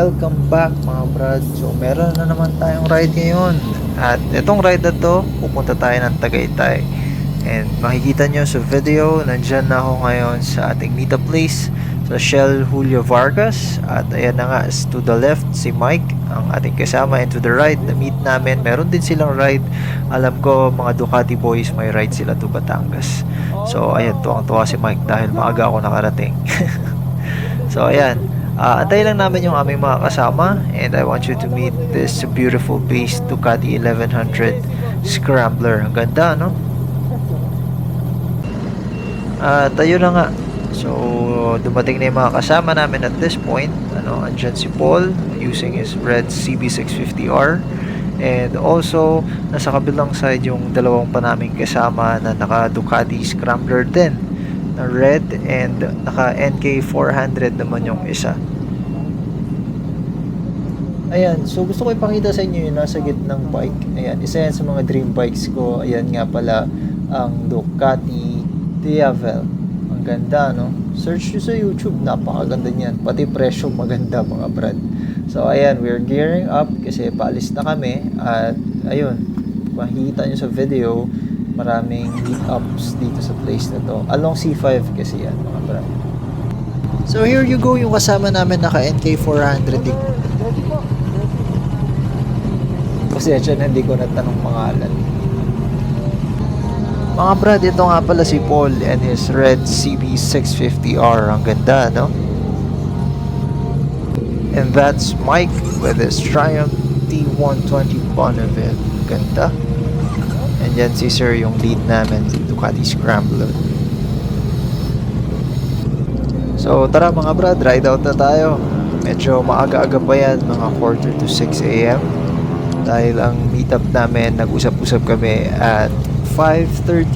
welcome back mga brad. So meron na naman tayong ride ngayon. At itong ride na to, pupunta tayo ng Tagaytay. And makikita nyo sa video, nandyan na ako ngayon sa ating meetup place sa Shell Julio Vargas. At ayan na nga, to the left si Mike, ang ating kasama, and to the right, na meet namin. Meron din silang ride. Alam ko mga Ducati boys, may ride sila to Batangas. So ayan, tuwang-tuwa si Mike dahil maaga ako nakarating. So ayan, antay lang namin yung aming mga kasama, and I want you to meet this beautiful base Ducati 1100 Scrambler. Ang ganda, no? At ayun na nga. So dumating na yung mga kasama namin at this point. Andyan si Paul using his red CB650R, and also nasa kabilang side yung dalawang pa naming kasama na naka Ducati Scrambler din na red, and naka NK 400 naman yung isa. Ayan, so gusto ko ipakita sa inyo yung nasa gitnang bike. Ayan, isa yan sa mga dream bikes ko. Ayan nga pala ang Ducati Diavel. Ang ganda, no? Search nyo sa YouTube, napakaganda niyan. Pati presyo maganda mga brad. So ayan, we're gearing up kasi paalis na kami. At ayun, makikita nyo sa video, maraming meetups dito sa place na to. Along C5 kasi yan mga brad. So here you go, yung kasama namin naka NK 400. Kasi na hindi ko natanong pangalan. Mga brad, ito nga pala si Paul and his red CB650R. Ang ganda, no? And that's Mike with his Triumph T120 Bonneville. Ganda. And yan si Sir, yung lead namin, Ducati Scrambler. So tara mga brad, ride out na tayo. Medyo maaga-aga pa yan, mga 4 to 6 AM. Dahil ang meetup namin, nag-usap-usap kami at 5:30.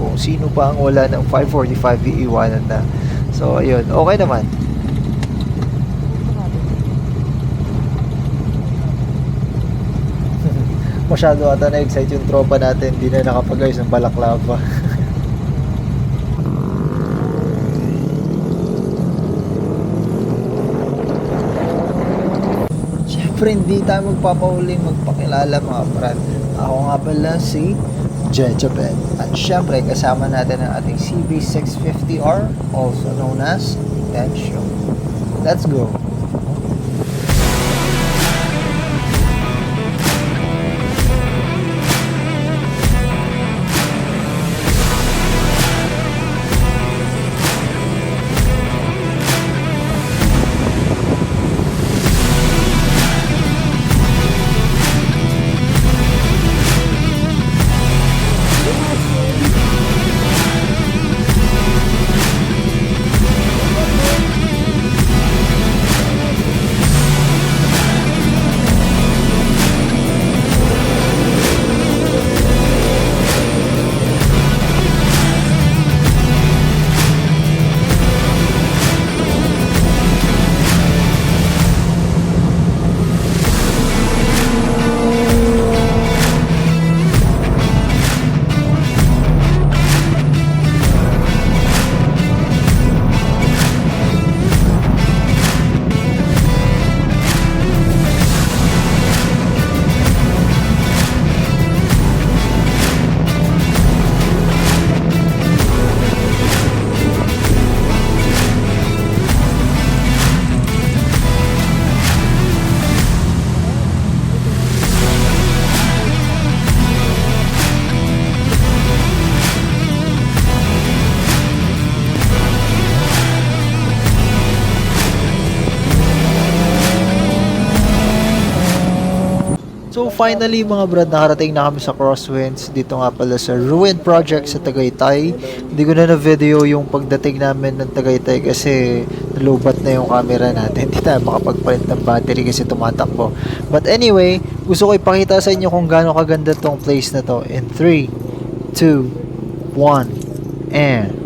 Kung sino pa ang wala ng 5:45, iiwanan na. So ayun, okay naman. Masyado ata na-excite yung tropa natin, hindi na nakapag-ayos ng balaklava. Siyempre hindi tayo magpapahuling magpakilala mga brad. Ako nga pala si Jejabet. At siyempre kasama natin ang ating CB650R, also known as Tension. Let's go! So finally mga brad, nakarating na kami sa Crosswinds. Dito nga pala sa Ruin Project sa Tagaytay. Hindi ko na na-video yung pagdating namin ng Tagaytay kasi nalubat na yung camera natin. Hindi tayo makapagpalit ng battery kasi tumatakbo. But anyway, gusto ko ipakita sa inyo kung gaano kaganda tong place na to. In 3, 2, 1, and...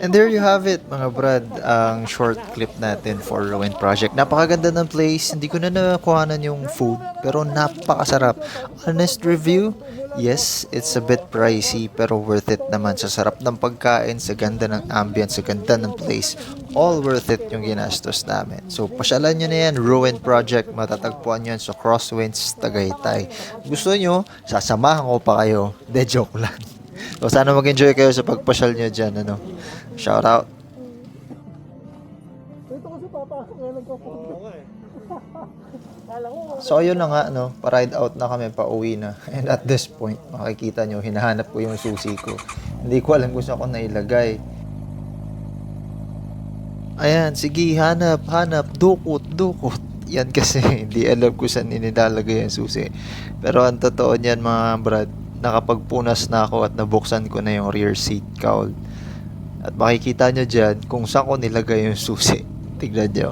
And there you have it, mga brad, ang short clip natin for Ruin Project. Napakaganda ng place, hindi ko na nakuhanan yung food, pero napakasarap. Honest review, yes, it's a bit pricey, pero worth it naman. Sa sarap ng pagkain, sa ganda ng ambience, sa ganda ng place, all worth it yung ginastos namin. So, pasyalan nyo na yan, Ruin Project, matatagpuan nyo yan sa Crosswinds, Tagaytay. Gusto nyo, sasamahan ko pa kayo. De, joke lang. So, sana mag-enjoy kayo sa pagpasyal nyo dyan, ano. Shout out. So, ayun na nga, no, pa-ride out na kami, pa-uwi na. And at this point, makikita nyo, hinahanap ko yung susi ko. Hindi ko alam kung saan ko nailagay. Ayan, sige, hanap, dukot. Yan kasi, hindi alam kung saan inilalagay yung susi. Pero ang totoo niyan, mga brad, nakapagpunas na ako at nabuksan ko na yung rear seat cowl. At makikita nyo dyan kung saan ko nilagay yung susi. Tignan nyo.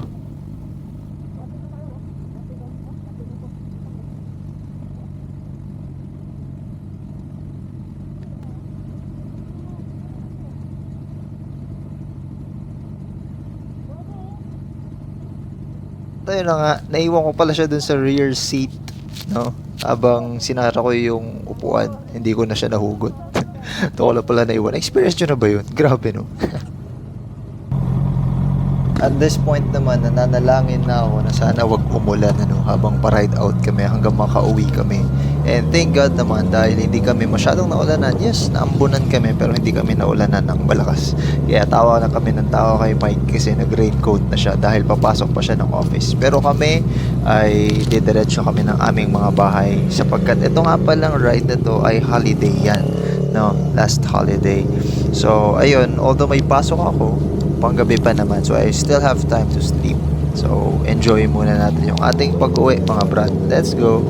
Tayo na nga, naiwan ko pala siya dun sa rear seat, no? Habang sinara ko yung upuan, hindi ko na siya nahugot. Ito ko lang pala naiwan. Experience nyo na ba yun? Grabe, no? At this point naman, nananalangin na ako na sana wag umulan, ano, habang pa-ride out kami hanggang makauwi kami. And thank God naman dahil hindi kami masyadong naulanan. Yes, naambunan kami pero hindi kami naulanan ng malakas. Kaya tawa na kami ng tawa kay Mike kasi nag-raincoat na siya dahil papasok pa siya ng office. Pero kami ay didiretso kami ng aming mga bahay sapagkat ito nga palang ride na to ay holiday yan. No, last holiday. So, ayun, although may pasok ako, panggabi pa naman. So, I still have time to sleep. So, enjoy muna natin yung ating pag-uwi, mga brad. Let's go!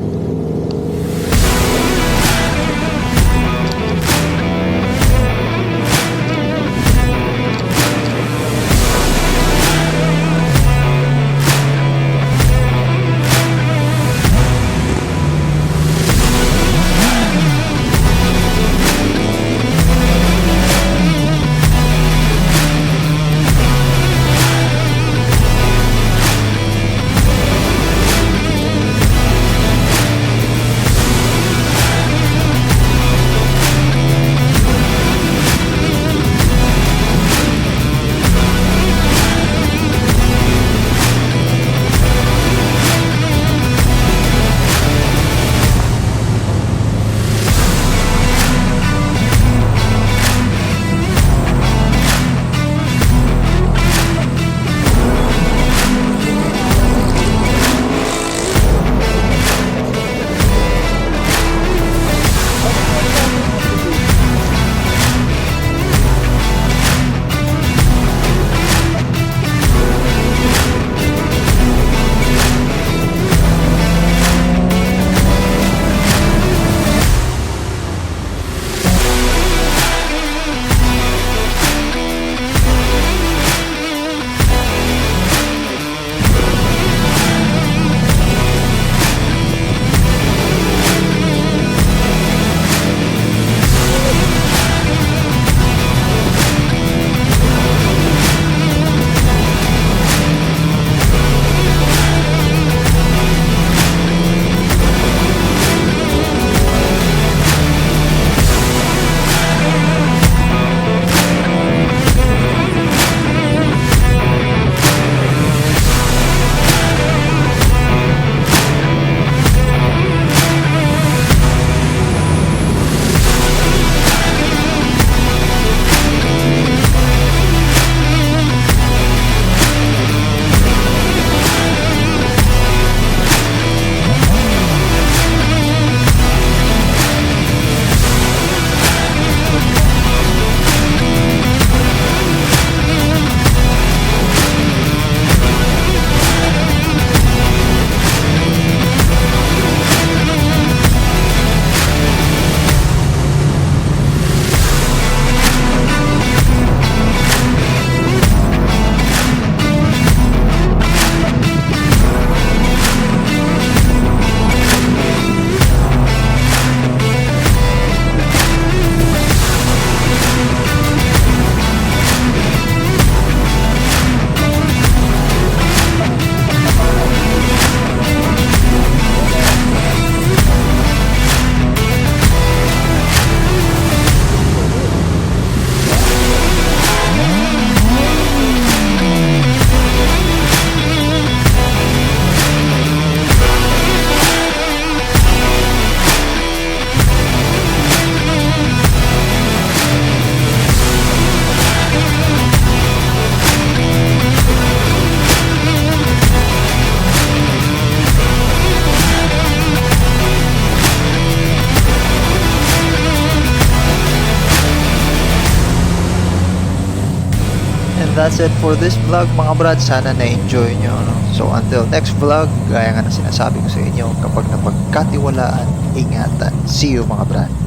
that's it for this vlog mga brad. Sana na-enjoy nyo. No? So until next vlog, gaya nga na sinasabi ko sa inyo, kapag napagkatiwalaan, ingatan. See you mga brad.